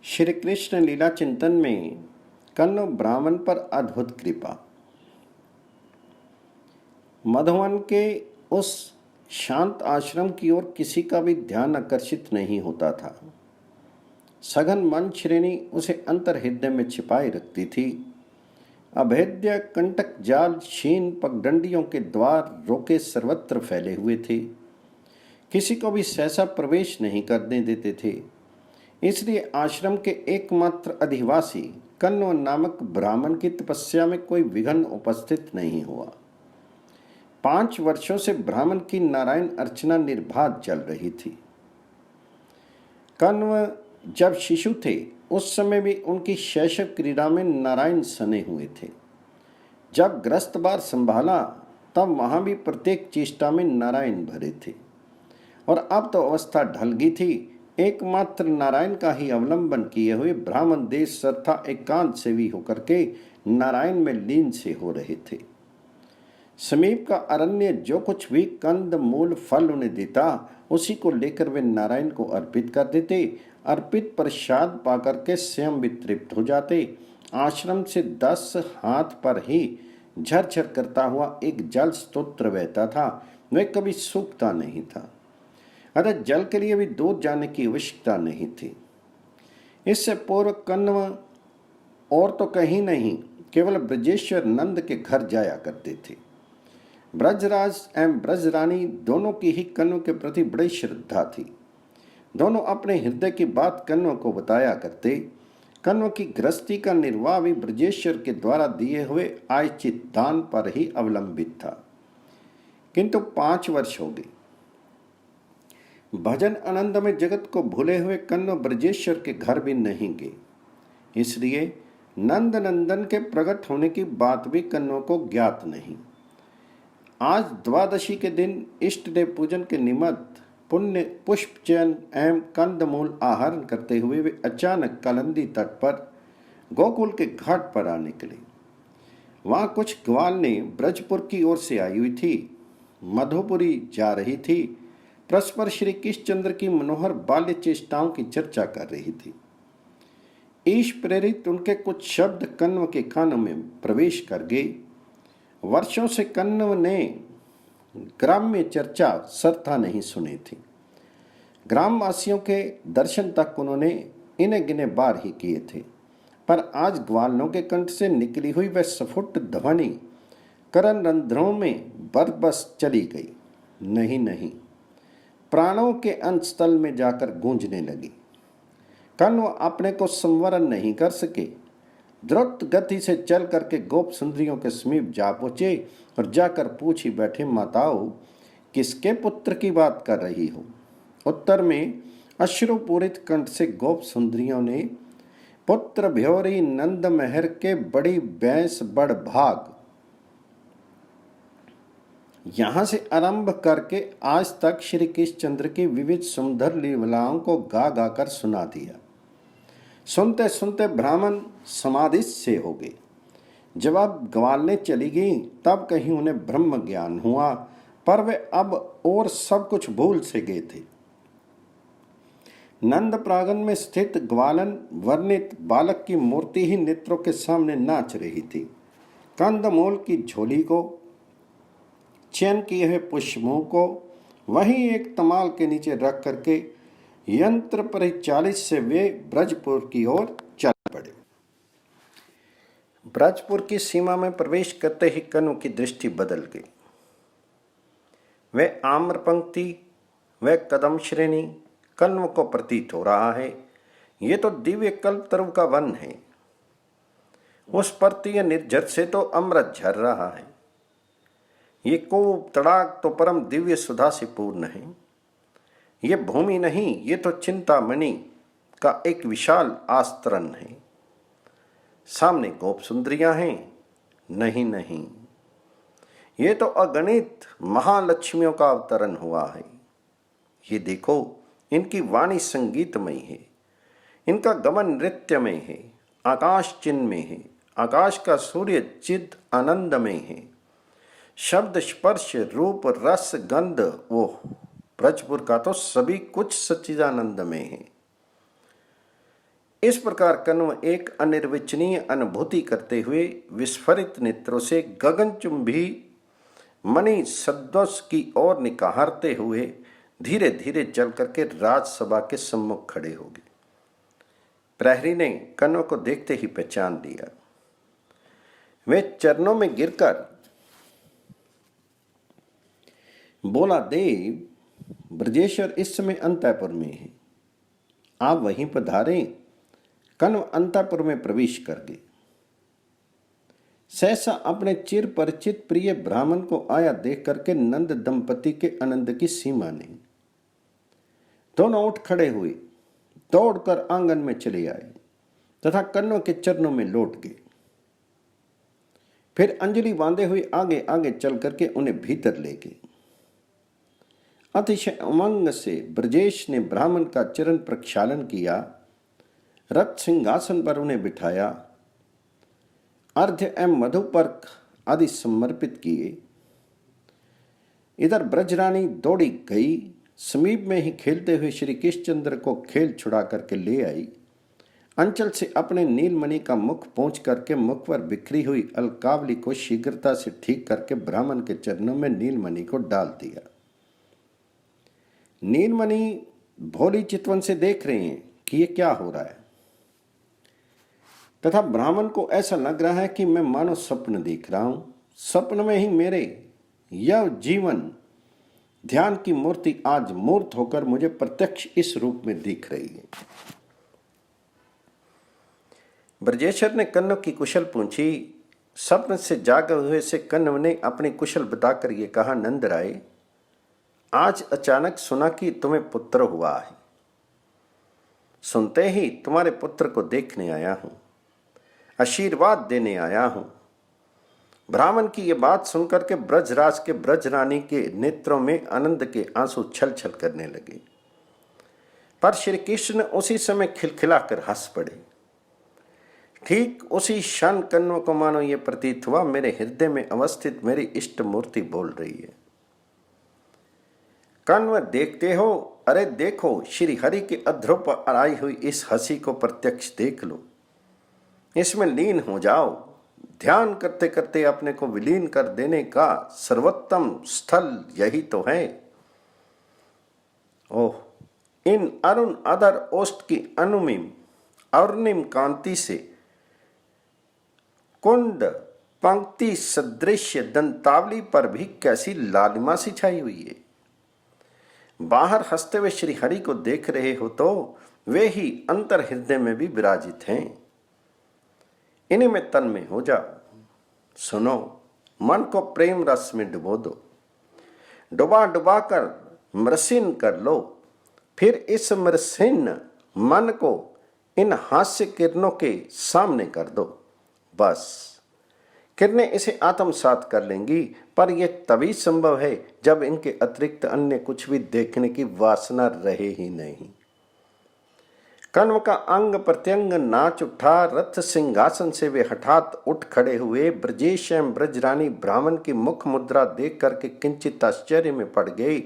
श्री कृष्ण लीला चिंतन में कन्न ब्राह्मण पर अद्भुत कृपा। मधुवन के उस शांत आश्रम की ओर किसी का भी ध्यान आकर्षित नहीं होता था। सघन मन श्रेणी उसे अंतर हृदय में छिपाए रखती थी। अभेद्य कंटक जाल क्षीण पगडंडियों के द्वार रोके सर्वत्र फैले हुए थे। किसी को भी सहसा प्रवेश नहीं करने देते थे। इसलिए आश्रम के एकमात्र अधिवासी कण्व नामक ब्राह्मण की तपस्या में कोई विघ्न उपस्थित नहीं हुआ। 5 वर्षों से ब्राह्मण की नारायण अर्चना निर्बाध चल रही थी। कण्व जब शिशु थे उस समय भी उनकी शैशव क्रीड़ा में नारायण सने हुए थे। जब ग्रस्त बार संभाला तब वहां भी प्रत्येक चेष्टा में नारायण भरे थे। और अब तो अवस्था ढल गई थी। एकमात्र नारायण का ही अवलंबन किए हुए ब्राह्मण देश सर्था एकांत सेवी होकर के नारायण में लीन से हो रहे थे। समीप का अरण्य जो कुछ भी कंद मूल फल उन्हें देता उसी को लेकर वे नारायण को अर्पित कर देते। अर्पित प्रसाद पाकर के स्वयं भी तृप्त हो जाते। आश्रम से 10 हाथ पर ही झरझर करता हुआ एक जल स्तोत्र बहता था। वह कभी सूखता नहीं था। अतः जल के लिए भी दूर जाने की आवश्यकता नहीं थी। इससे पूर्व कण्व और तो कहीं नहीं केवल ब्रजेश्वर नंद के घर जाया करते थे। ब्रजराज एवं ब्रजरानी दोनों की ही कण्व के प्रति बड़ी श्रद्धा थी। दोनों अपने हृदय की बात कण्व को बताया करते। कण्व की गृहस्थी का निर्वाह भी ब्रजेश्वर के द्वारा दिए हुए आयचित दान पर ही अवलंबित था। किंतु 5 वर्ष हो गए। भजन आनंद में जगत को भूले हुए कण्व ब्रजेश्वर के घर भी नहीं गए। इसलिए नंद नंदन के प्रकट होने की बात भी कण्व को ज्ञात नहीं। आज द्वादशी के दिन इष्ट देव पूजन के निमित्त पुण्य पुष्प चयन एवं कंदमूल आहरण करते हुए वे अचानक कलंदी तट पर गोकुल के घाट पर आ निकले। वहां कुछ ग्वालने ब्रजपुर की ओर से आई हुई थी। मधुपुरी जा रही थी। परस्पर श्री कृष्णचंद्र की मनोहर बाल्य चेष्टाओं की चर्चा कर रही थी। ईश प्रेरित उनके कुछ शब्द कण्व के कानों में प्रवेश कर गए। वर्षों से कण्व ने ग्राम्य चर्चा सरथा नहीं सुनी थी। ग्रामवासियों के दर्शन तक उन्होंने इन्हें गिने बार ही किए थे। पर आज ग्वालों के कंठ से निकली हुई वह स्फुट ध्वनि करण रंध्रों में बरबस चली गई। नहीं, प्राणों के अंतस्थल में जाकर गूंजने लगी। कण्व अपने को संवरण नहीं कर सके। द्रुत गति से चल करके गोप सुंदरियों के समीप जा पहुंचे और जाकर पूछ ही बैठे, माताओं किसके पुत्र की बात कर रही हो? उत्तर में अश्रुपूरित कंठ से गोप सुंदरियों ने पुत्र भ्योरी नंद महर के बड़ी बैंस बड़ भाग यहां से आरंभ करके आज तक श्री कृष्णचंद्र की विविध सुंदर लीलाओं को गा गा कर सुना दिया। सुनते सुनते ब्राह्मण समाधि से हो गए। जब अब ग्वालने चली गई तब कहीं उन्हें ब्रह्म ज्ञान हुआ, पर वे अब और सब कुछ भूल से गए थे। नंद प्रांगण में स्थित ग्वालन वर्णित बालक की मूर्ति ही नेत्रों के सामने नाच रही थी। कंदमूल की झोली को, चयन किए हुए पुष्पों को वहीं एक तमाल के नीचे रख करके यंत्र परिचालित से वे ब्रजपुर की ओर चल पड़े। ब्रजपुर की सीमा में प्रवेश करते ही कण्व की दृष्टि बदल गई। वह आम्र पंक्ति, वह कदम श्रेणी कण्व को प्रतीत हो रहा है। ये तो दिव्य कल्पतरु का वन है। उस पर निर्झर से तो अमृत झर रहा है। ये कूप तड़ाक तो परम दिव्य सुधा से पूर्ण है। ये भूमि नहीं, ये तो चिंतामणि का एक विशाल आस्तरण है। सामने गोप सुंदरियां हैं। नहीं, ये तो अगणित महालक्ष्मियों का अवतरण हुआ है। ये देखो, इनकी वाणी संगीतमय है, इनका गमन नृत्यमय है, आकाश चिन्मय है, आकाश का सूर्य चिद आनंदमय है। शब्द स्पर्श रूप रस गंध, ओह ब्रजपुर का तो सभी कुछ सच्चिदानंद में है। इस प्रकार कण्व एक अनिर्वचनीय अनुभूति करते हुए विस्फारित नेत्रों से गगनचुंबी मणि सदृश की ओर निकारते हुए धीरे धीरे चल करके राजसभा के सम्मुख खड़े हो गए। प्रहरी ने कण्व को देखते ही पहचान लिया। वे चरणों में गिरकर बोला, देव, ब्रजेश्वर इस समय अंतःपुर में है, आप वहीं पधारें। कण्व अंतःपुर में प्रवेश कर गए। सहसा अपने चिर परिचित प्रिय ब्राह्मण को आया देख करके नंद दंपति के आनंद की सीमा नहीं। दोनों उठ खड़े हुए, दौड़कर आंगन में चले आए तथा कण्व के चरणों में लौट गए। फिर अंजलि बांधे हुए आगे आगे चल करके उन्हें भीतर ले गए। अतिशय उमंग से ब्रजेश ने ब्राह्मण का चरण प्रक्षालन किया, रथ सिंहासन पर उन्हें बिठाया, अर्घ्य एवं मधुपर्क आदि समर्पित किए। इधर ब्रजरानी दौड़ी गई, समीप में ही खेलते हुए श्री कृष्णचंद्र को खेल छुड़ा करके ले आई। अंचल से अपने नीलमणि का मुख पहुंच करके मुख पर बिखरी हुई अलकावली को शीघ्रता से ठीक करके ब्राह्मण के चरणों में नीलमणि को डाल दिया। नीलमणि भोली चितवन से देख रहे हैं कि ये क्या हो रहा है, तथा ब्राह्मण को ऐसा लग रहा है कि मैं मानो स्वप्न देख रहा हूं। स्वप्न में ही मेरे यह जीवन ध्यान की मूर्ति आज मूर्त होकर मुझे प्रत्यक्ष इस रूप में दिख रही है। ब्रजेश्वर ने कण्व की कुशल पूछी। स्वप्न से जागे हुए से कण्व ने अपनी कुशल बताकर ये कहा, नंद राय, आज अचानक सुना कि तुम्हें पुत्र हुआ है। सुनते ही तुम्हारे पुत्र को देखने आया हूं, आशीर्वाद देने आया हूं। ब्राह्मण की यह बात सुनकर के ब्रजराज के ब्रजरानी के नेत्रों में आनंद के आंसू छल छल करने लगे, पर श्री कृष्ण उसी समय खिलखिलाकर हंस पड़े। ठीक उसी क्षण कण्व को मानो ये प्रतीत हुआ मेरे हृदय में अवस्थित मेरी इष्ट मूर्ति बोल रही है। कण्व, देखते हो? अरे देखो, श्री हरि के अधरों पर आई हुई इस हंसी को प्रत्यक्ष देख लो, इसमें लीन हो जाओ। ध्यान करते करते अपने को विलीन कर देने का सर्वोत्तम स्थल यही तो है। ओह, इन अरुण अधर ओष्ठ की अनुमिम अरुणिम कांति से कुंद पंक्ति सदृश्य दंतावली पर भी कैसी लालिमा सी छाई हुई है। बाहर हंसते हुए श्री हरि को देख रहे हो तो वे ही अंतर हृदय में भी विराजित हैं। इन्हीं में तन में हो जाओ। सुनो, मन को प्रेम रस में डुबो दो, डुबा डुबा कर मृषिन कर लो। फिर इस मृषिन मन को इन हास्य किरणों के सामने कर दो। बस किरणें इसे आत्मसात कर लेंगी, पर यह तभी संभव है जब इनके अतिरिक्त अन्य कुछ भी देखने की वासना रहे ही नहीं। कण्व का अंग प्रत्यंग नाच उठा। रथ सिंहासन से वे हठात उठ खड़े हुए। ब्रजेश एवं ब्रजरानी ब्राह्मण की मुख मुद्रा देख करके किंचित आश्चर्य में पड़ गई,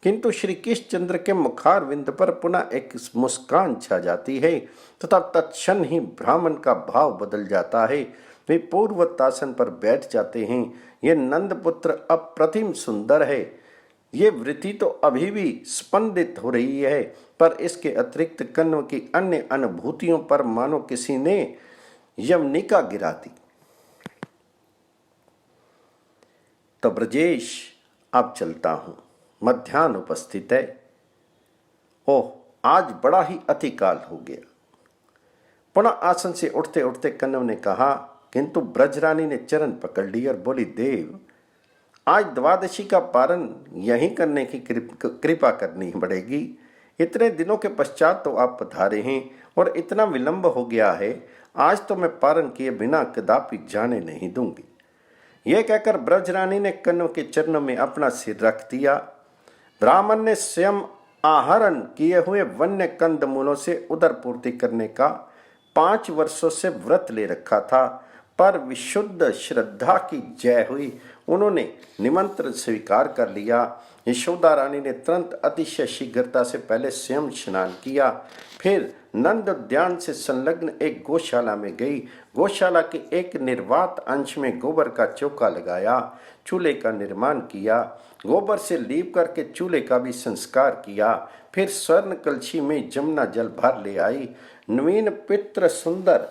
किंतु श्री कृष्णचंद्र के मुखार विंद पर पुनः एक मुस्कान छा जाती है तथा तत्क्षण ही ब्राह्मण का भाव बदल जाता है। वे पूर्वतासन पर बैठ जाते हैं। ये नंदपुत्र अप्रतिम सुंदर है। ये वृत्ति तो अभी भी स्पंदित हो रही है, पर इसके अतिरिक्त कण्व की अन्य अनुभूतियों पर मानो किसी ने यमनिका गिरा दी। तो ब्रजेश, अब चलता हूं, मध्याह्न उपस्थित है। ओह, आज बड़ा ही अतिकाल हो गया। पुनः आसन से उठते उठते कण्व ने कहा, किंतु ब्रजरानी ने चरण पकड़ ली और बोली, देव, आज द्वादशी का पारण यहीं करने की कृपा करनी पड़ेगी। इतने दिनों के पश्चात तो आप पधारे हैं और इतना विलंब हो गया है। आज तो मैं पारण किए बिना कदापि जाने नहीं दूंगी। यह कहकर ब्रजरानी ने कण्व के चरणों में अपना सिर रख दिया। ब्राह्मण ने स्वयं आहरण किए हुए वन्य कंद मूलों से उदर पूर्ति करने का 5 वर्षों से व्रत ले रखा था, पर विशुद्ध श्रद्धा की जय हुई। उन्होंने निमंत्रण स्वीकार कर लिया। यशोदा रानी ने तुरंत अतिशय शीघ्रता से पहले स्वयं स्नान किया, फिर नंद उद्यान से संलग्न एक गौशाला में गई। गौशाला के एक निर्वात अंश में गोबर का चौका लगाया, चूल्हे का निर्माण किया, गोबर से लीप करके चूल्हे का भी संस्कार किया। फिर स्वर्ण कलशी में जमुना जल भर ले आई। नवीन पित्र सुंदर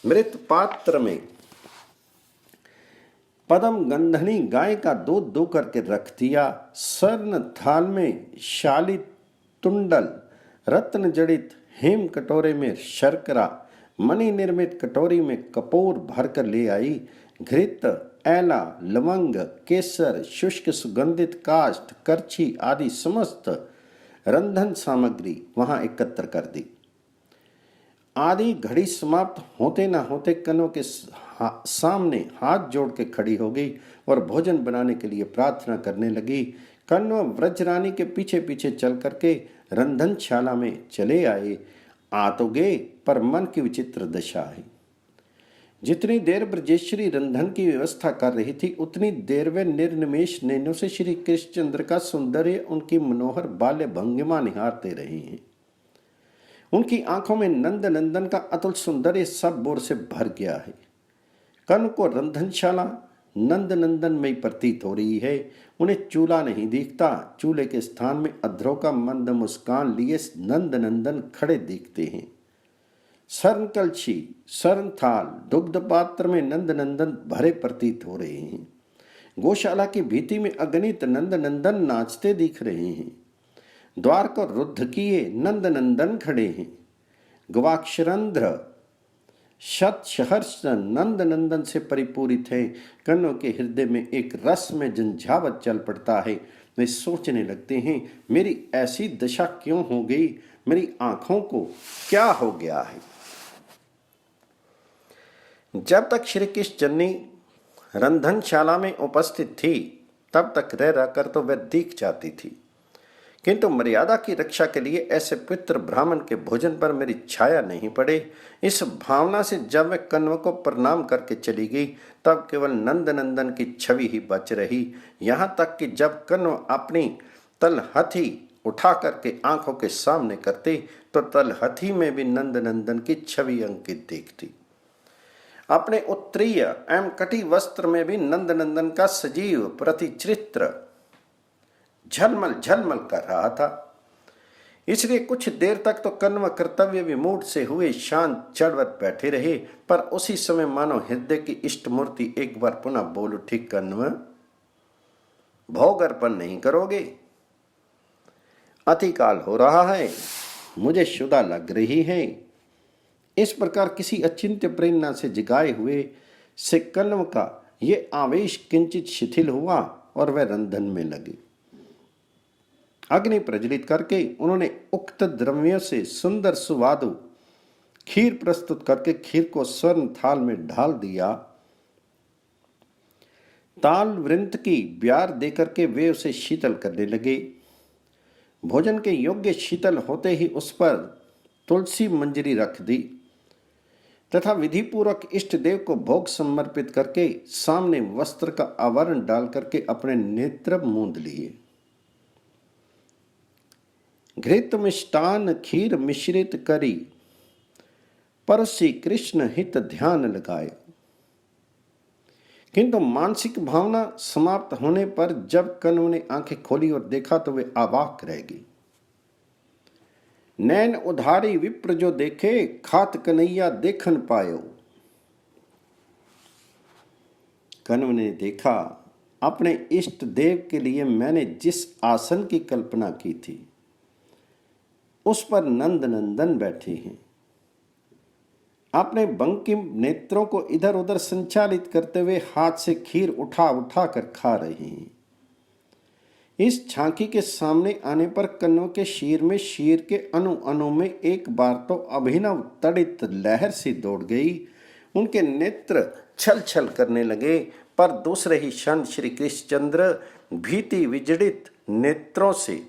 मृत पात्र में पदम गंधनी गाय का दूध दो करके रख दिया। स्वर्ण थाल में शाली तुंडल, रत्न जड़ित हेम कटोरे में शर्करा, मणि निर्मित कटोरी में कपूर भरकर ले आई। घृत, एला, लवंग, केसर, शुष्क सुगंधित काष्ठ, करछी आदि समस्त रंधन सामग्री वहां एकत्र कर दी। आधी घड़ी समाप्त होते न होते कन्नों के सामने हाथ जोड़ के खड़ी हो गई और भोजन बनाने के लिए प्रार्थना करने लगी। कन्नों व्रजरानी के पीछे पीछे चल करके रंधनशाला में चले आए। आ तो गए, पर मन की विचित्र दशा है। जितनी देर ब्रजेश्वरी रंधन की व्यवस्था कर रही थी, उतनी देर वे निर्निमेष नैनों से श्री कृष्णचंद्र का सौंदर्य, उनकी मनोहर बाल्य भंगिमा निहारते रहे हैं। उनकी आंखों में नंद नंदन का अतुल सौंदर्य सब बोर से भर गया है। कर्ण को रंधनशाला नंद नंदन में प्रतीत हो रही है। उन्हें चूल्हा नहीं दिखता, चूल्हे के स्थान में अधरों का मंद मुस्कान लिए नंद नंदन खड़े दिखते हैं। स्वर्ण कलशी, स्वर्ण थाल, दुग्ध पात्र में नंद नंदन भरे प्रतीत हो रहे हैं। गौशाला की भीति में अगणित नंद नंदन नाचते दिख रहे हैं। द्वार को रुद्ध किए नंद नंदन खड़े हैं। गवाक्षरंध्र शत सहर्ष नंद नंदन से परिपूरित है। कन्नों के हृदय में एक रस में झंझावत चल पड़ता है। वे सोचने लगते हैं, मेरी ऐसी दशा क्यों हो गई, मेरी आंखों को क्या हो गया है। जब तक श्री कृष्ण जन्नी रंधनशाला में उपस्थित थी, तब तक रह रहकर तो वह दिख जाती थी, किंतु मर्यादा की रक्षा के लिए ऐसे पितृ ब्राह्मण के भोजन पर मेरी छाया नहीं पड़े। इस भावना से जब वह कण्व को प्रणाम करके चली गई, तब केवल नंद नंदन की छवि ही बच रही। यहाँ तक कि जब कण्व अपनी तलहथी उठा करके आंखों के सामने करते, तो तलहथी में भी नंद नंदन की छवि अंकित दिखती। अपने उत्तरीय एवं कटी वस्त्र में भी नंद नंदन का सजीव प्रतिचित्र झलमल झलमल कर रहा था। इसलिए कुछ देर तक तो कण्व कर्तव्य विमूढ़ से हुए शांत चढ़वट बैठे रहे, पर उसी समय मानो हृदय की इष्ट मूर्ति एक बार पुनः बोल उठी, कण्व भोग अर्पण नहीं करोगे? अतिकाल हो रहा है, मुझे शुदा लग रही है। इस प्रकार किसी अचिंत्य प्रेरणा से जगाए हुए से कण्व का ये आवेश किंचित शिथिल हुआ और वह रंधन में लगे। अग्नि प्रज्वलित करके उन्होंने उक्त द्रव्यों से सुंदर सुवादु खीर प्रस्तुत करके खीर को स्वर्ण थाल में ढाल दिया। ताल वृंत की ब्यार देकर के वे उसे शीतल करने लगे। भोजन के योग्य शीतल होते ही उस पर तुलसी मंजरी रख दी तथा विधि पूर्वक इष्ट देव को भोग समर्पित करके सामने वस्त्र का आवरण डाल करके अपने नेत्र मूंद लिए। घृत मिष्टान खीर मिश्रित करी, परसी कृष्ण हित ध्यान लगाए। किंतु मानसिक भावना समाप्त होने पर जब कण्व ने आंखें खोली और देखा तो वे अवाक रह गई। नैन उधारी विप्र जो देखे, खात कन्हैया देखन पायो। कण्व ने देखा, अपने इष्ट देव के लिए मैंने जिस आसन की कल्पना की थी, उस पर नंद नंदन बैठे हैं। अपने बंकिम नेत्रों को इधर उधर संचालित करते हुए हाथ से खीर उठा उठा कर खा रहे हैं। इस झांकी के सामने आने पर कन्नों के शीर में शीर के अणु अणु में एक बार तो अभिनव तड़ित लहर सी दौड़ गई। उनके नेत्र छल छल करने लगे, पर दूसरे ही क्षण श्री कृष्णचंद्र भीति विजड़ित नेत्रों से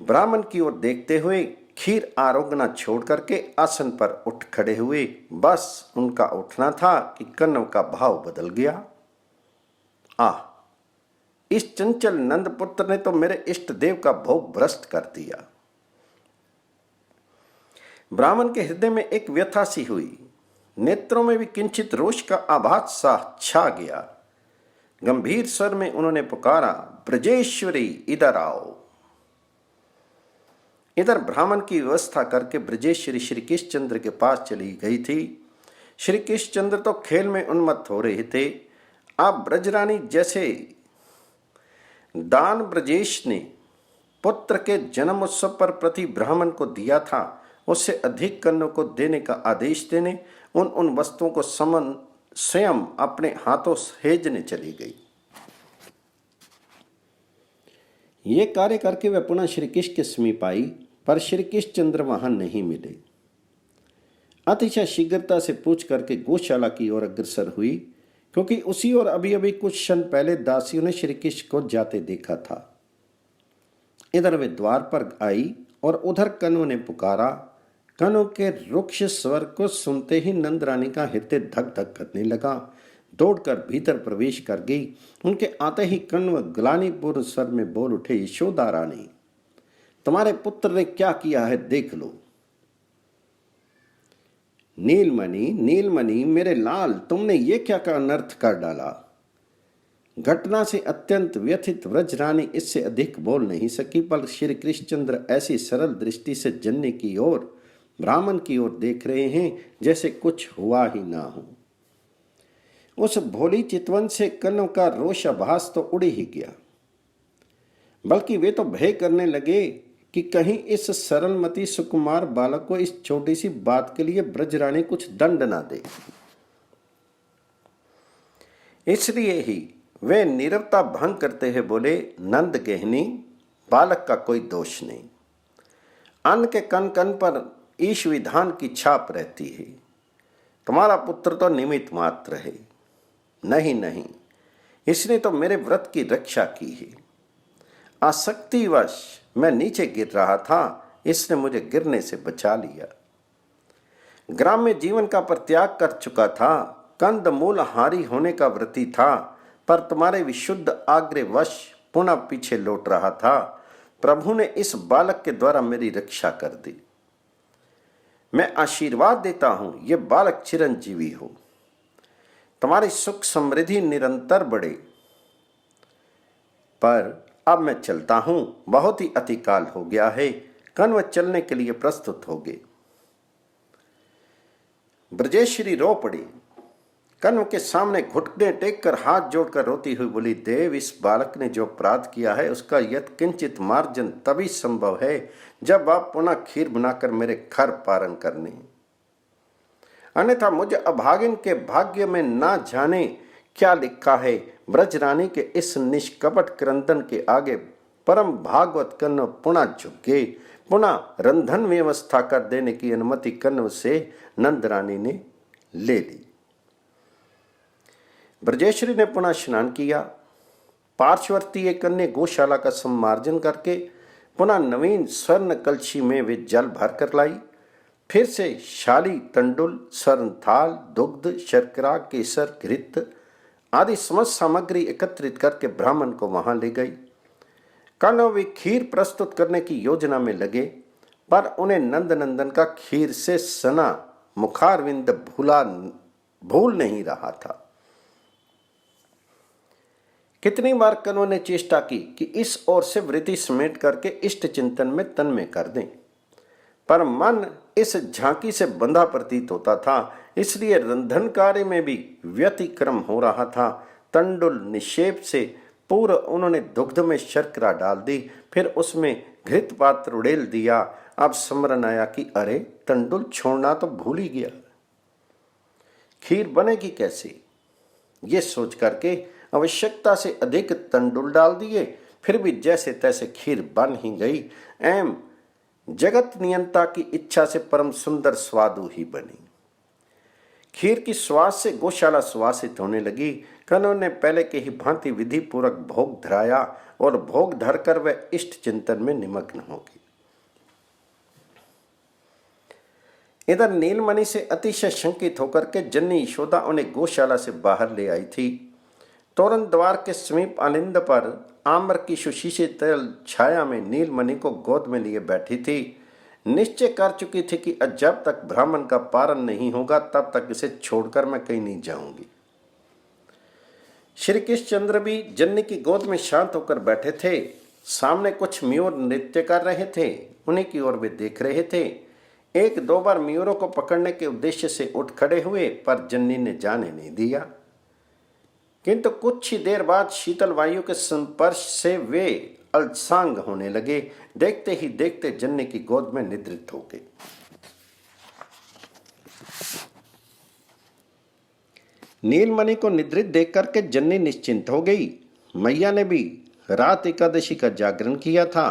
ब्राह्मण की ओर देखते हुए खीर आरोगना छोड़ करके आसन पर उठ खड़े हुए। बस उनका उठना था कि कण्व का भाव बदल गया। आह, इस चंचल नंद पुत्र ने तो मेरे इष्ट देव का भोग भ्रष्ट कर दिया। ब्राह्मण के हृदय में एक व्यथा सी हुई, नेत्रों में भी किंचित रोष का आभास सा छा गया। गंभीर स्वर में उन्होंने पुकारा, ब्रजेश्वरी इधर आओ। इधर ब्राह्मण की व्यवस्था करके ब्रजेश्वरी श्री कृष्णचंद्र के पास चली गई थी। श्री कृष्णचंद्र तो खेल में उन्मत्त हो रहे थे। अब ब्रजरानी जैसे दान ब्रजेश ने पुत्र के जन्म उत्सव पर प्रति ब्राह्मण को दिया था, उससे अधिक कन्नों को देने का आदेश देने उन वस्तुओं को स्वयं अपने हाथों सहेजने चली गई। ये कार्य करके वह पुनः श्री कृष्ण के समीप आई, पर श्री कृष्णचंद्र वहां नहीं मिले। अतिशय शीघ्रता से पूछ करके गौशाला की ओर अग्रसर हुई, क्योंकि उसी ओर अभी अभी कुछ क्षण पहले दासियों ने श्री कृष्ण को जाते देखा था। इधर वे द्वार पर आई और उधर कन्नों ने पुकारा। कन्नों के रुक्ष स्वर को सुनते ही नंद रानी का हृदय धक धक करने लगा। दौड़कर भीतर प्रवेश कर गई। उनके आते ही कण्व ग्लानिपूर्ण स्वर में बोल उठे, यशोदा रानी, तुम्हारे पुत्र ने क्या किया है देख लो। नीलमणि नीलमणि मेरे लाल, तुमने ये क्या का अनर्थ कर डाला। घटना से अत्यंत व्यथित व्रज रानी इससे अधिक बोल नहीं सकी, पर श्री कृष्णचंद्र ऐसी सरल दृष्टि से जन्ने की ओर, ब्राह्मण की ओर देख रहे हैं जैसे कुछ हुआ ही ना हो। उस भोली चितवन से कन्नों का रोषाभास तो उड़ ही गया, बल्कि वे तो भय करने लगे कि कहीं इस सरलमती सुकुमार बालक को इस छोटी सी बात के लिए ब्रजरानी कुछ दंड ना दे। इसलिए ही वे नीरवता भंग करते हुए बोले, नंद गहनी, बालक का कोई दोष नहीं। अन्न के कन कन पर ईश विधान की छाप रहती है। तुम्हारा पुत्र तो निमित्त मात्र है। नहीं नहीं, इसने तो मेरे व्रत की रक्षा की है। आसक्तिवश मैं नीचे गिर रहा था, इसने मुझे गिरने से बचा लिया। ग्राम्य जीवन का परित्याग कर चुका था, कंद मूल हारी होने का व्रती था, पर तुम्हारे विशुद्ध आग्रहवश पुनः पीछे लौट रहा था। प्रभु ने इस बालक के द्वारा मेरी रक्षा कर दी। मैं आशीर्वाद देता हूं, यह बालक चिरंजीवी हो, तुम्हारी सुख समृद्धि निरंतर बढ़े। पर अब मैं चलता हूं, बहुत ही अतिकाल हो गया है। कन्व चलने के लिए प्रस्तुत हो गए। ब्रजेश्वरी रो पड़ी। कन्व के सामने घुटने टेक कर हाथ जोड़कर रोती हुई बोली, देव, इस बालक ने जो अपराध किया है उसका यत् किंचित मार्जन तभी संभव है जब आप पुनः खीर बनाकर मेरे घर पारण करने, अन्यथा मुझे अभागिन के भाग्य में ना जाने क्या लिखा है। ब्रजरानी के इस निष्कपट क्रंदन के आगे परम भागवत कन्व पुनः झुक गए। पुनः रंधन व्यवस्था कर देने की अनुमति कन्व से नंद रानी ने ले ली। ब्रजेश्वरी ने पुनः स्नान किया। पार्श्ववर्ती एक अन्य गौशाला का सम्मार्जन करके पुनः नवीन स्वर्ण कलशी में वे जल भर कर लाई। फिर से शाली, तंडुल, स्वर्ण थाल, दुग्ध, शर्करा, केसर, घृत आदि समस्त सामग्री एकत्रित करके ब्राह्मण को वहां ले गई। कन्व वे खीर प्रस्तुत करने की योजना में लगे, पर उन्हें नंद नंदन का खीर से सना मुखारविंद भूल नहीं रहा था। कितनी बार कन्व ने चेष्टा की कि इस ओर से वृत्ति समेट करके इष्ट चिंतन में तन्मय कर दें, पर मन इस झांकी से बंधा प्रतीत होता था, इसलिए रंधन कार्य में भी व्यतिक्रम हो रहा था। तंडुल निक्षेप से पूर्व उन्होंने दुग्ध में शर्करा डाल दी, फिर उसमें घृत पात्र उड़ेल दिया। अब स्मरण आया कि अरे, तंडुल छोड़ना तो भूल ही गया, खीर बनेगी कैसे। ये सोच करके आवश्यकता से अधिक तंडुल डाल दिए, फिर भी जैसे तैसे खीर बन ही गई एवं जगत नियंता की इच्छा से परम सुंदर स्वादु ही बनी। खीर की स्वाद से गौशाला सुवासित होने लगी। कन्व ने पहले के ही भांति विधि पूर्वक भोग धराया और भोग धरकर वह इष्ट चिंतन में निमग्न हो गई। इधर नीलमणि से अतिशय शंकित होकर के जननी यशोदा उन्हें गौशाला से बाहर ले आई थी। तोरण द्वार के समीप आलिंद पर आम्र की सुशीशित छाया में नीलमणि को गोद में लिए बैठी थी निश्चय कर चुकी थी कि जब तक ब्राह्मण का पारण नहीं होगा तब तक इसे छोड़कर मैं कहीं नहीं जाऊंगी। श्री कृष्णचंद्र भी जन्नी की गोद में शांत होकर बैठे थे। सामने कुछ मयूर नृत्य कर रहे थे, उन्हीं की ओर वे देख रहे थे। एक दो बार मयूरों को पकड़ने के उद्देश्य से उठ खड़े हुए, पर जन्नी ने जाने नहीं दिया। किंतु कुछ ही देर बाद शीतल वायु के संस्पर्श से वे अल्पसांग होने लगे। देखते ही देखते जन्नी की गोद में निद्रित हो गए। नीलमणि को निद्रित देख करके जन्नी निश्चिंत हो गई। मैया ने भी रात एकादशी का जागरण किया था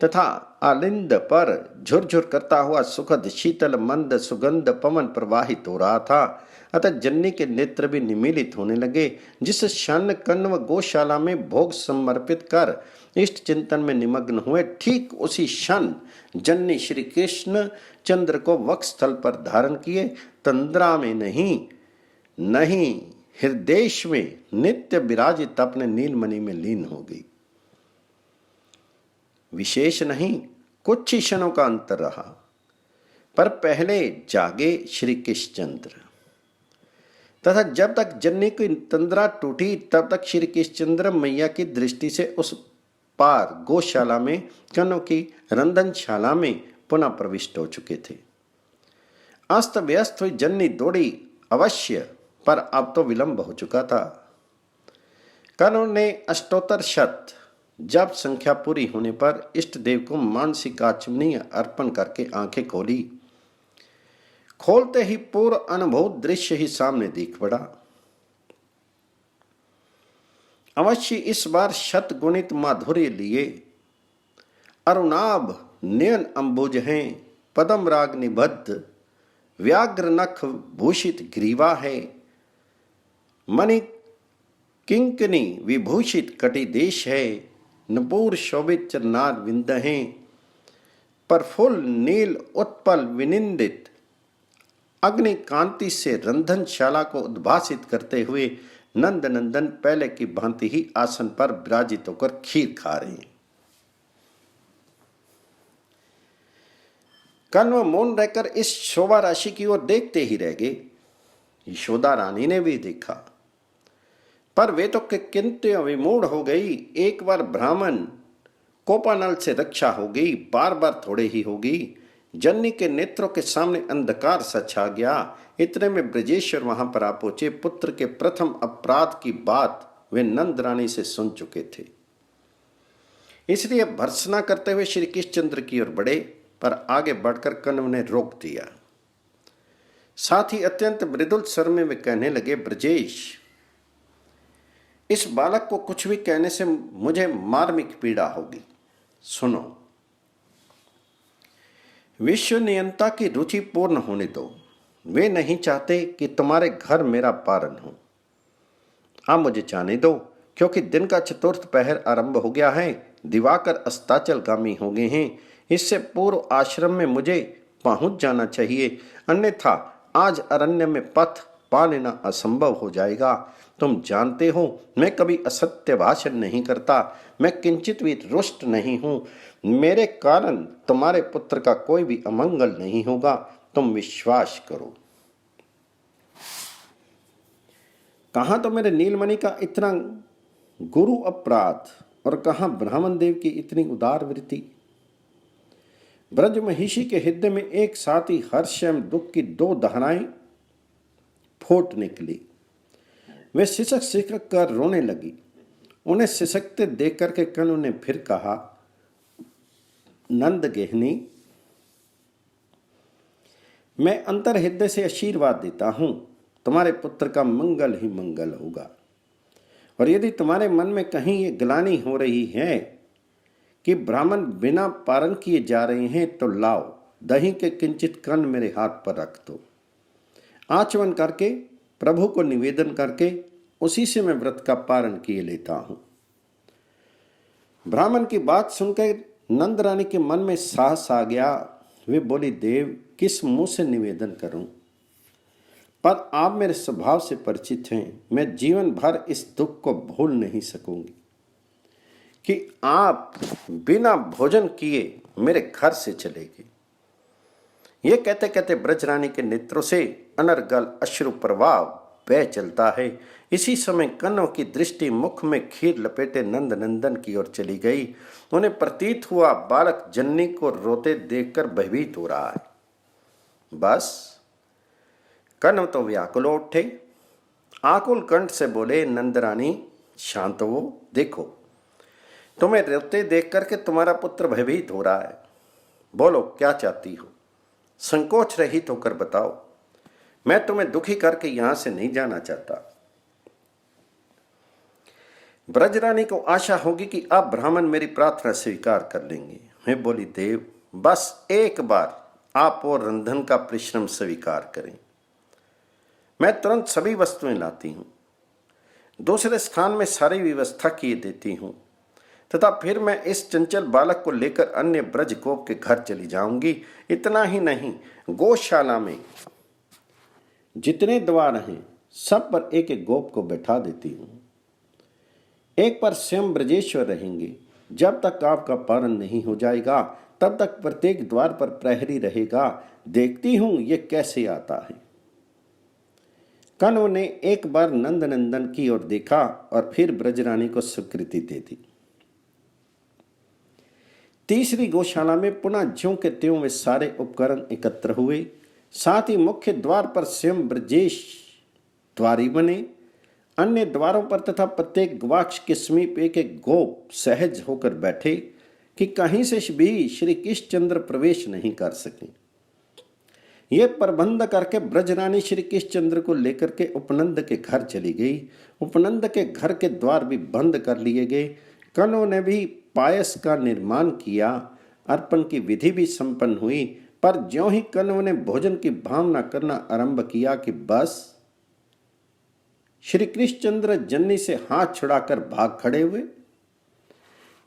तथा आलिंद पर झुरझुर करता हुआ सुखद शीतल मंद सुगंध पवन प्रवाहित हो रहा था। अतः जन्नी के नेत्र भी निमीलित होने लगे। जिस क्षण कण्व गौशाला में भोग समर्पित कर इष्ट चिंतन में निमग्न हुए, ठीक उसी क्षण जन्नी श्री कृष्ण चंद्र को वक्षस्थल पर धारण किए तंद्रा में नहीं हृदय में नित्य विराजित अपने नीलमणि में लीन हो गई। विशेष नहीं, कुछ ही क्षणों का अंतर रहा, पर पहले जागे श्री कृष्णचंद्र तथा जब तक जन्नी की तंद्रा टूटी तब तक श्री कृष्णचंद्र मैया की दृष्टि से उस पार गौशाला में कनों की रंधनशाला में पुनः प्रविष्ट हो चुके थे। अस्त व्यस्त हुई जन्नी दौड़ी अवश्य, पर अब तो विलंब हो चुका था। कनों ने अष्टोत्तर शत जब संख्या पूरी होने पर इष्ट देव को मानसिक आचमनीय अर्पण करके आंखें खोली। खोलते ही पूर्व अनुभव दृश्य ही सामने दिख पड़ा। अवश्य इस बार शत गुणित माधुर्य लिए अरुणाभ नयन अंबुज हैं, पदम राग निबद्ध व्याघ्र नख भूषित ग्रीवा है, मणि किंकनी विभूषित कटि देश है, नपूर शोभित चरनार विंद हैं, प्रफुल्ल नील उत्पल विनिंदित अग्नि कांति से रंधनशाला को उद्भासित करते हुए नंद नंदन पहले की भांति ही आसन पर विराजित होकर खीर खा रहे हैं। कण्व मौन रहकर इस शोभा राशि की ओर देखते ही रह गए। यशोदा रानी ने भी देखा, पर वे तो किंतु विमूढ़ हो गई। एक बार ब्राह्मण कोपानल से रक्षा हो गई, बार बार थोड़े ही होगी। जन्नी के नेत्रों के सामने अंधकार सा छा गया। इतने में ब्रजेश्वर वहां पर आ पहुंचे। पुत्र के प्रथम अपराध की बात वे नंद रानी से सुन चुके थे, इसलिए भर्त्सना करते हुए श्री कृष्णचंद्र की ओर बढ़े, पर आगे बढ़कर कण्व ने रोक दिया। साथ ही अत्यंत मृदुल स्वर में वे कहने लगे, ब्रजेश, इस बालक को कुछ भी कहने से मुझे मार्मिक पीड़ा होगी। सुनो, विश्व नियंता की रुचि पूर्ण होने दो। वे नहीं चाहते कि तुम्हारे घर मेरा पारण हो। अब मुझे जाने दो, क्योंकि दिन का चतुर्थ पहर आरंभ हो गया है। दिवाकर अस्ताचलगामी हो गए हैं। इससे पूर्व आश्रम में मुझे पहुंच जाना चाहिए, अन्यथा आज अरण्य में पथ पा लेना असंभव हो जाएगा। तुम जानते हो मैं कभी असत्य भाषण नहीं करता, मैं किंचित भी रुष्ट नहीं हूं। मेरे कारण तुम्हारे पुत्र का कोई भी अमंगल नहीं होगा, तुम विश्वास करो। कहां तो मेरे नीलमणि का इतना गुरु अपराध और कहां ब्राह्मण देव की इतनी उदार वृत्ति। ब्रज महिषी के हृदय में एक साथ ही हर्ष एवं दुख की दो धाराएं फूट निकली। वे सिसक सिसक कर रोने लगी। उन्हें सिसकते देख करके कण्व ने फिर कहा, नंद गेहनी, मैं अंतर हृदय से आशीर्वाद देता हूं, तुम्हारे पुत्र का मंगल ही मंगल होगा। और यदि तुम्हारे मन में कहीं ये ग्लानि हो रही है कि ब्राह्मण बिना पारण किए जा रहे हैं, तो लाओ, दही के किंचित कण मेरे हाथ पर रख दो। आचमन करके प्रभु को निवेदन करके उसी से मैं व्रत का पारण किए लेता हूं। ब्राह्मण की बात सुनकर नंद रानी के मन में साहस आ गया। वे बोली, देव, किस मुंह से निवेदन करूं? पर आप मेरे स्वभाव से परिचित हैं, मैं जीवन भर इस दुख को भूल नहीं सकूंगी कि आप बिना भोजन किए मेरे घर से चले गए। ये कहते कहते ब्रजरानी के नेत्रों से अनर्गल अश्रु प्रवाह बह चलता है। इसी समय कन्नों की दृष्टि मुख में खीर लपेटे नंद नंदन की ओर चली गई। उन्हें प्रतीत हुआ बालक जन्नी को रोते देखकर भयभीत हो रहा है। बस कन्व तो व्याकुल उठे, आकुल कंठ से बोले, नंदरानी शांत हो, देखो तुम्हें रोते देख करके तुम्हारा पुत्र भयभीत हो रहा है। बोलो क्या चाहती हो, संकोच रहित होकर बताओ, मैं तुम्हें दुखी करके यहां से नहीं जाना चाहता। ब्रजरानी को आशा होगी कि अब ब्राह्मण मेरी प्रार्थना स्वीकार कर लेंगे। मैं बोली, देव बस एक बार आप और रंधन का परिश्रम स्वीकार करें, मैं तुरंत सभी वस्तुएं लाती हूं, दूसरे स्थान में सारी व्यवस्था किए देती हूं, तथा फिर मैं इस चंचल बालक को लेकर अन्य ब्रज गोप के घर चली जाऊंगी। इतना ही नहीं, गौशाला में जितने द्वार हैं सब पर एक एक गोप को बैठा देती हूं। एक पर स्वयं ब्रजेश्वर रहेंगे। जब तक आपका पालन नहीं हो जाएगा तब तक प्रत्येक द्वार पर प्रहरी रहेगा। देखती हूं ये कैसे आता है। कन्व ने एक बार नंद नंदन की ओर देखा और फिर ब्रजरानी को स्वीकृति दे दी। तीसरी गौशाला में पुनः ज्यों के त्यों वे सारे उपकरण एकत्र हुए। साथ ही मुख्य द्वार पर स्वयं ब्रजेश द्वारी बने। अन्य द्वारों पर तथा प्रत्येक गवाक्ष के समीप एक एक गोप सहज होकर बैठे कि कहीं से भी श्री कृष्णचंद्र प्रवेश नहीं कर सके। ये प्रबंध करके ब्रजरानी श्री कृष्णचंद्र को लेकर के उपनंद के घर चली गई। उपनंद के घर के द्वार भी बंद कर लिए गए। कन्व ने भी पायस का निर्माण किया। अर्पण की विधि भी संपन्न हुई। पर ज्यों ही कन्व ने भोजन की भावना करना आरंभ किया कि बस श्री कृष्णचंद्र जन्नी से हाथ छुड़ाकर भाग खड़े हुए।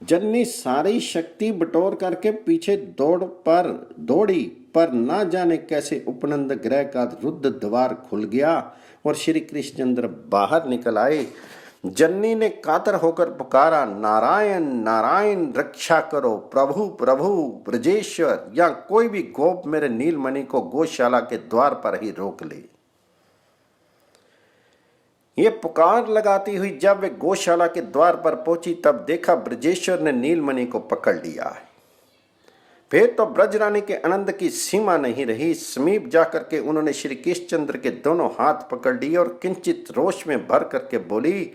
जन्नी सारी शक्ति बटोर करके पीछे दौड़ी पर ना जाने कैसे उपनंद गृह का रुद्ध द्वार खुल गया और श्री कृष्णचंद्र बाहर निकल आए। जन्नी ने कातर होकर पुकारा, नारायण नारायण, रक्षा करो प्रभु प्रभु ब्रजेश्वर, या कोई भी गोप मेरे नीलमणि को गौशाला के द्वार पर ही रोक ले। ये पुकार लगाती हुई जब वे गौशाला के द्वार पर पहुंची तब देखा ब्रजेश्वर ने नीलमणि को पकड़ लिया है। फिर तो ब्रजरानी के आनंद की सीमा नहीं रही। समीप जाकर के उन्होंने श्री कृष्णचंद्र के दोनों हाथ पकड़ लिए और किंचित रोष में भर करके बोली,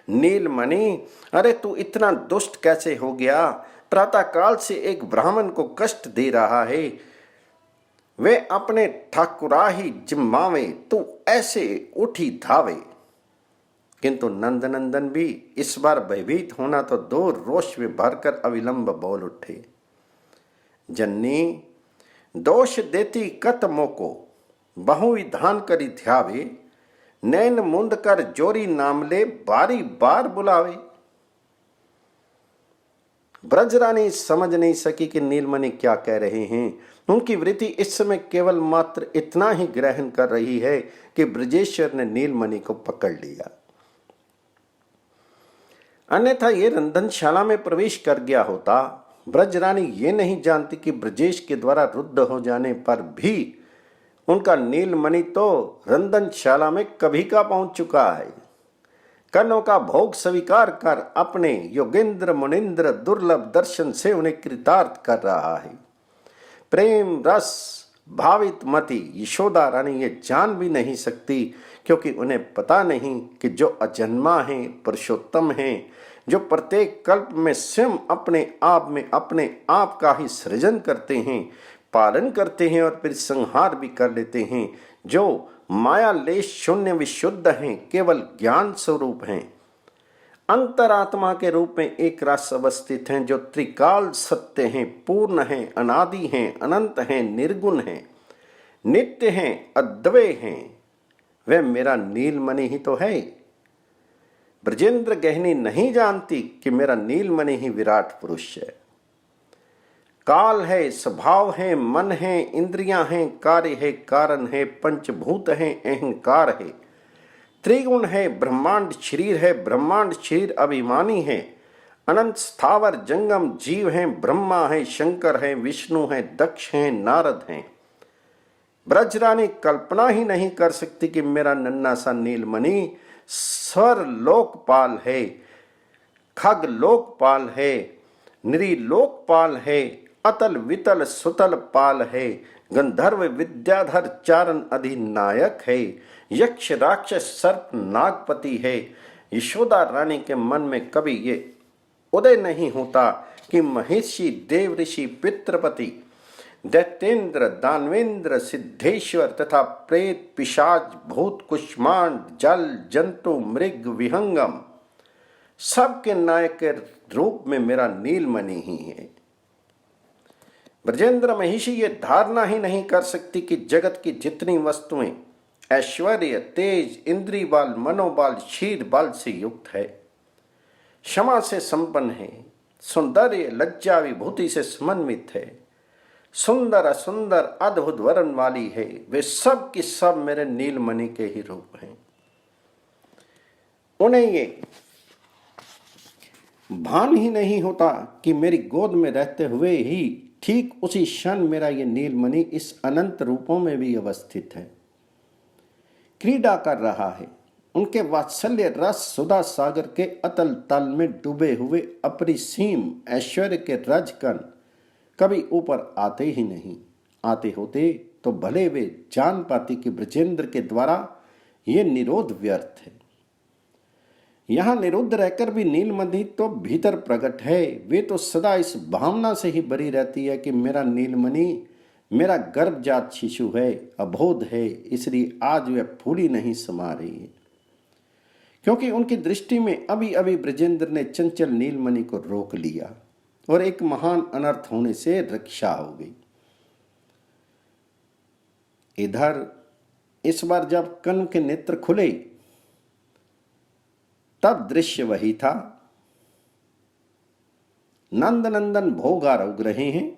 नीलमणि, अरे तू इतना दुष्ट कैसे हो गया? प्रातः काल से एक ब्राह्मण को कष्ट दे रहा है, वे अपने ठाकुराही जिम्मावे, तू ऐसे उठी धावे। किंतु नंदनंदन भी इस बार भयभीत होना तो दूर, रोष में भरकर अविलंब बोल उठे, जन्नी दोष देती कत मोको, बहु विधान करी ध्यावे, नैन मुंद कर जोरी नाम ले, बारी बार बुलावे। ब्रजरानी समझ नहीं सकी कि नीलमणि क्या कह रहे हैं। उनकी वृत्ति इस समय केवल मात्र इतना ही ग्रहण कर रही है कि ब्रजेश्वर ने नीलमणि को पकड़ लिया, अन्यथा ये रंधनशाला में प्रवेश कर गया होता। ब्रजरानी ये नहीं जानती कि ब्रजेश के द्वारा रुद्ध हो जाने पर भी उनका नीलमणि तो रंधनशाला में कभी का पहुंच चुका है। कर्णों का भोग स्वीकार कर अपने योगेंद्र मुनिंद्र दुर्लभ दर्शन से उन्हें कृतार्थ कर रहा है। प्रेम रस भावित मति यशोदा रानी ये जान भी नहीं सकती, क्योंकि उन्हें पता नहीं कि जो अजन्मा है, पुरुषोत्तम है, जो प्रत्येक कल्प में स्वयं अपने आप का ही सृजन करते हैं, पालन करते हैं और फिर संहार भी कर लेते हैं, जो माया लेश शून्य विशुद्ध हैं, केवल ज्ञान स्वरूप हैं, अंतरात्मा के रूप में एक रस अवस्थित हैं, जो त्रिकाल सत्य हैं, पूर्ण हैं, अनादि हैं, अनंत हैं, निर्गुण हैं, नित्य हैं, अद्वय हैं, वह मेरा नीलमणि ही तो है। ब्रजेंद्र गहनी नहीं जानती कि मेरा नीलमणि ही विराट पुरुष है। काल है, स्वभाव है, मन है, इंद्रियां हैं, कार्य है, कारण है, पंचभूत है, अहंकार है, त्रिगुण है, ब्रह्मांड शरीर है, ब्रह्मांड शरीर अभिमानी है, अनंत स्थावर जंगम जीव हैं, ब्रह्मा है, शंकर है, विष्णु है, दक्ष हैं, नारद हैं, ब्रजरानी कल्पना ही नहीं कर सकती कि मेरा नन्हा सा नीलमणि स्वर लोकपाल है, खग लोकपाल है, निरी लोकपाल है, अतल वितल सुतल पाल है, गंधर्व विद्याधर चारण अधिनायक है, यक्ष राक्षस सर्प नागपति है। यशोदा रानी के मन में कभी ये उदय नहीं होता कि महिषी देव ऋषि पितृपति दैत्येंद्र दानवेंद्र सिद्धेश्वर तथा प्रेत पिशाच भूत कुष्मांड जल जंतु मृग विहंगम सबके नायक के रूप में मेरा नीलमणि ही है। ब्रजेंद्र महिषी ये धारणा ही नहीं कर सकती कि जगत की जितनी वस्तुएं ऐश्वर्य तेज इंद्रिय बल मनोबल शीर बल से युक्त है, क्षमा से संपन्न है, सौंदर्य लज्जा विभूति से समन्वित है, सुंदर असुंदर अद्भुत वर्ण वाली है, वे सब की सब मेरे नीलमणि के ही रूप हैं। उन्हें ये भान ही नहीं होता कि मेरी गोद में रहते हुए ही ठीक उसी क्षण मेरा ये नीलमणि इस अनंत रूपों में भी अवस्थित है, क्रीड़ा कर रहा है। उनके वात्सल्य रस सुधा सागर के अतल तल में डूबे हुए अपरिसीम ऐश्वर्य के रजकण कभी ऊपर आते ही नहीं। आते होते तो भले वे जान पाती कि ब्रजेंद्र के द्वारा ये निरोध व्यर्थ है। यहाँ निरुद्ध रहकर भी नीलमणि तो भीतर प्रकट है, वे तो सदा इस भावना से ही बरी रहती है कि मेरा नीलमणि मेरा गर्भजात शिशु है, अबोध है, इसलिए आज वह फूली नहीं समा रही है, क्योंकि उनकी दृष्टि में अभी अभी ब्रजेंद्र ने चंचल नीलमणि को रोक लिया और एक महान अनर्थ होने से रक्षा हो गई। इधर इस बार जब कर्ण के नेत्र खुले तब दृश्य वही था। नंद नंदन भोग आरोग रहे हैं,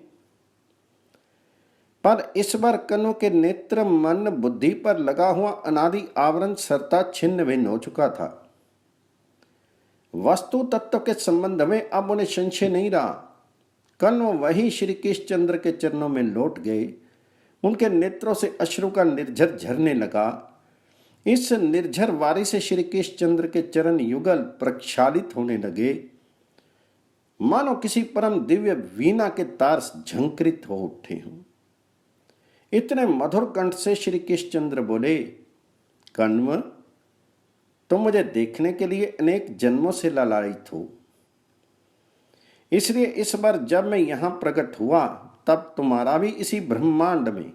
पर इस बार कन्नों के नेत्र मन बुद्धि पर लगा हुआ अनादि आवरण सरता छिन्न भिन्न हो चुका था। वस्तु तत्व के संबंध में अब उन्हें संशय नहीं रहा। कन्व वही श्री कृष्णचंद्र के चरणों में लौट गए। उनके नेत्रों से अश्रु का निर्झर झरने लगा। इस निर्झर वारी से श्री कृष्णचंद्र के चरण युगल प्रक्षालित होने लगे, मानो किसी परम दिव्य वीणा के तार झंकृत हो उठे हों। इतने मधुर कंठ से श्री कृष्णचंद्र बोले, कण्व, तुम मुझे देखने के लिए अनेक जन्मों से लालायित हो, इसलिए इस बार जब मैं यहां प्रकट हुआ तब तुम्हारा भी इसी ब्रह्मांड में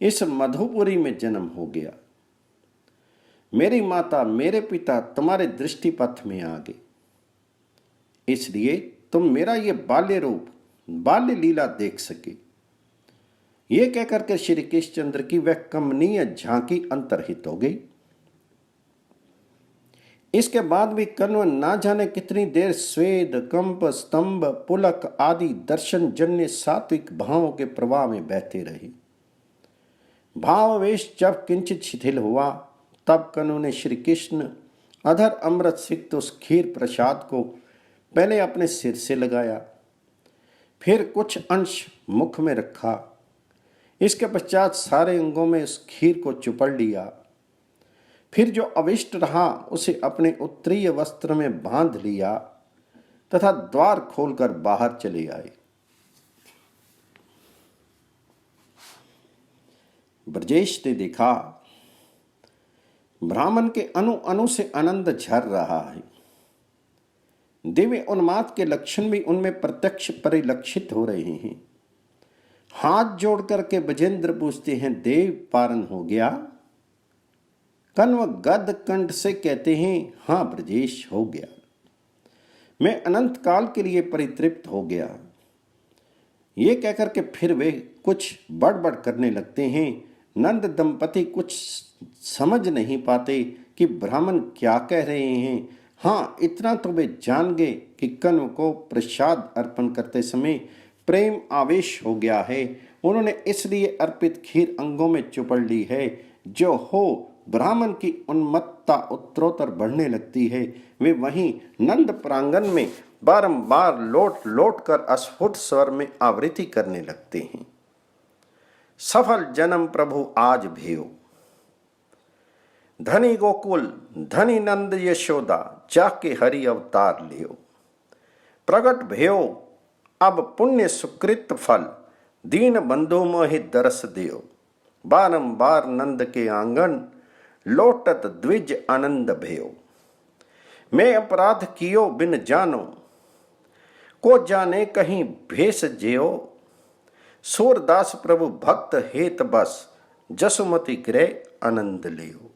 इस मधुपुरी में जन्म हो गया। मेरी माता मेरे पिता तुम्हारे दृष्टिपथ में आ गए, इसलिए तुम मेरा ये बाल्य रूप बाल्य लीला देख सके। ये कहकर के श्री कृष्णचंद्र की वह कमनीय झांकी अंतर्हित हो गई। इसके बाद भी कण्व ना जाने कितनी देर स्वेद कंप स्तंभ पुलक आदि दर्शन जन्य सात्विक भावों के प्रवाह में बहते रहे। भावावेश जब किंचित शिथिल हुआ तब कण्व ने श्री कृष्ण अधर अमृत सिक्त उस खीर प्रसाद को पहले अपने सिर से लगाया, फिर कुछ अंश मुख में रखा। इसके पश्चात सारे अंगों में उस खीर को चुपड़ लिया। फिर जो अविष्ट रहा उसे अपने उत्तरीय वस्त्र में बांध लिया तथा द्वार खोलकर बाहर चले आए। ब्रजेश ने देखा ब्राह्मण के अणु अणु से आनंद झर रहा है। दिव्य उन्माद के लक्षण भी उनमें प्रत्यक्ष परिलक्षित हो रहे हैं। हाथ जोड़ करके ब्रजेंद्र पूछते हैं, देव पारण हो गया? कण्व गद कंठ से कहते हैं, हाँ ब्रजेश हो गया, मैं अनंत काल के लिए परितृप्त हो गया। ये कहकर के फिर वे कुछ बड़बड़ करने लगते हैं। नंद दंपति कुछ समझ नहीं पाते कि ब्राह्मण क्या कह रहे हैं। हाँ, इतना तो वे जान गए कि कण्व को प्रसाद अर्पण करते समय प्रेम आवेश हो गया है। उन्होंने इसलिए अर्पित खीर अंगों में चुपड़ ली है। जो हो ब्राह्मण की उन्मत्तता उत्तरोत्तर बढ़ने लगती है। वे वहीं नंद प्रांगण में बारंबार लौट लौट कर अस्फुट स्वर में आवृत्ति करने लगते हैं। सफल जन्म प्रभु आज भयो। धनी गोकुल धनी नंद यशोदा, जाके हरि अवतार लियो। प्रगट भयो अब पुण्य सुकृत फल, दीन बंधु मोहि दरस दियो। बारंबार नंद के आंगन, लोटत द्विज आनंद भयो। मैं अपराध कियो बिन जानो, को जाने कहीं भेष जियो। सूरदास प्रभु भक्त हेत बस, जसुमति गृह आनंद लियो।